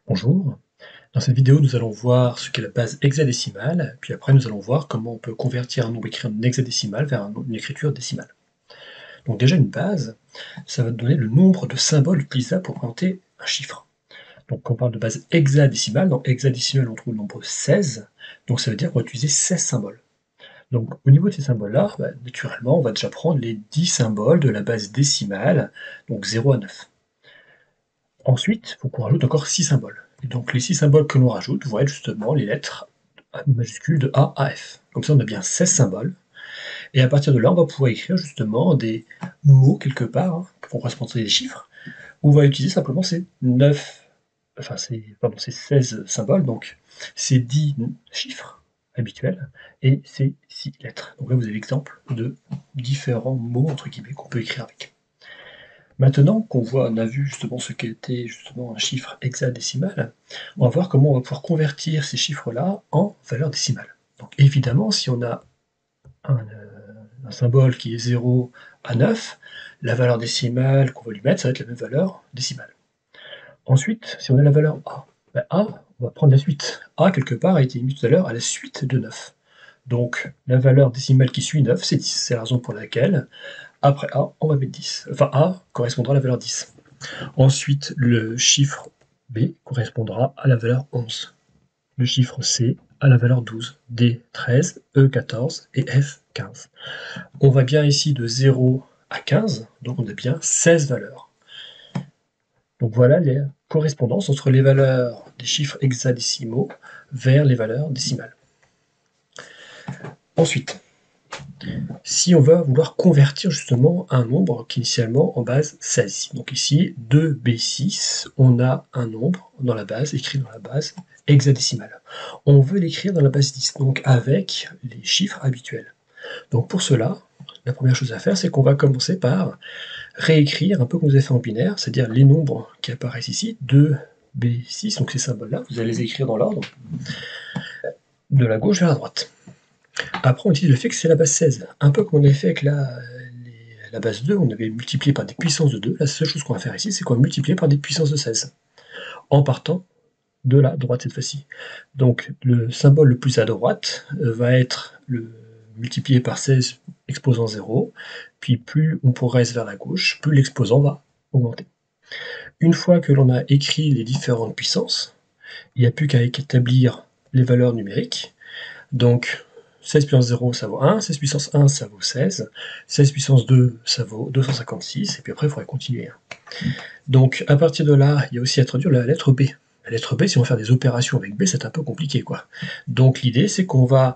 Bonjour, dans cette vidéo nous allons voir ce qu'est la base hexadécimale, puis après nous allons voir comment on peut convertir un nombre écrit en hexadécimal vers une écriture décimale. Donc déjà une base, ça va te donner le nombre de symboles utilisables pour représenter un chiffre. Donc quand on parle de base hexadécimale, dans hexadécimal on trouve le nombre 16, donc ça veut dire qu'on va utiliser 16 symboles. Donc au niveau de ces symboles-là, naturellement on va déjà prendre les 10 symboles de la base décimale, donc 0 à 9. Ensuite, il faut qu'on rajoute encore 6 symboles. Et donc les 6 symboles que l'on rajoute vont être justement les lettres majuscules de A à F. Comme ça, on a bien 16 symboles. Et à partir de là, on va pouvoir écrire justement des mots quelque part, qui vont correspondre à des chiffres, où on va utiliser simplement ces 16 symboles, donc ces 10 chiffres habituels, et ces 6 lettres. Donc là, vous avez l'exemple de différents mots, entre guillemets, qu'on peut écrire avec. Maintenant on a vu justement ce qu'était justement un chiffre hexadécimal, on va voir comment on va pouvoir convertir ces chiffres-là en valeurs décimales. Donc évidemment, si on a un symbole qui est 0 à 9, la valeur décimale qu'on va lui mettre, ça va être la même valeur décimale. Ensuite, si on a la valeur A, A, on va prendre la suite. A, quelque part, a été mis tout à l'heure à la suite de 9. Donc la valeur décimale qui suit 9, c'est 10. C'est la raison pour laquelle après A, on va mettre 10. Enfin, A correspondra à la valeur 10. Ensuite, le chiffre B correspondra à la valeur 11. Le chiffre C à la valeur 12. D 13, E 14 et F 15. On va bien ici de 0 à 15, donc on a bien 16 valeurs. Donc voilà les correspondances entre les valeurs des chiffres hexadécimaux vers les valeurs décimales. Ensuite, si on va vouloir convertir justement un nombre qui est initialement en base 16. Donc ici, 2b6, on a un nombre dans la base, écrit dans la base hexadécimale. On veut l'écrire dans la base 10, donc avec les chiffres habituels. Donc pour cela, la première chose à faire, c'est qu'on va commencer par réécrire un peu comme vous avez fait en binaire, c'est-à-dire les nombres qui apparaissent ici, 2b6, donc ces symboles-là, vous allez les écrire dans l'ordre, de la gauche vers la droite. Après, on utilise le fait que c'est la base 16. Un peu comme on avait fait avec la base 2, on avait multiplié par des puissances de 2. La seule chose qu'on va faire ici, c'est qu'on va multiplier par des puissances de 16. En partant de la droite cette fois-ci. Donc le symbole le plus à droite va être le multiplié par 16 exposant 0. Puis plus on progresse vers la gauche, plus l'exposant va augmenter. Une fois que l'on a écrit les différentes puissances, il n'y a plus qu'à établir les valeurs numériques. Donc 16 puissance 0, ça vaut 1, 16 puissance 1, ça vaut 16, 16 puissance 2, ça vaut 256, et puis après, il faudrait continuer. Donc, à partir de là, il y a aussi à traduire la lettre B. La lettre B, si on veut faire des opérations avec B, c'est un peu compliqué, quoi. Donc, l'idée, c'est qu'on va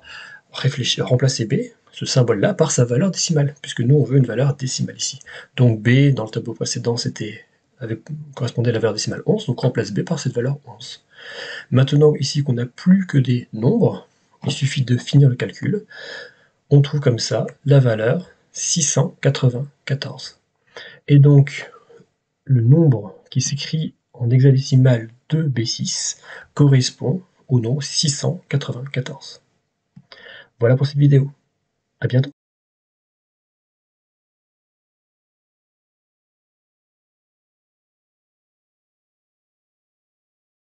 remplacer B, ce symbole-là, par sa valeur décimale, puisque nous, on veut une valeur décimale ici. Donc, B, dans le tableau précédent, correspondait à la valeur décimale 11, donc on remplace B par cette valeur 11. Maintenant, ici, qu'on n'a plus que des nombres, il suffit de finir le calcul. On trouve comme ça la valeur 694. Et donc, le nombre qui s'écrit en hexadécimal 2b6 correspond au nombre 694. Voilà pour cette vidéo. À bientôt.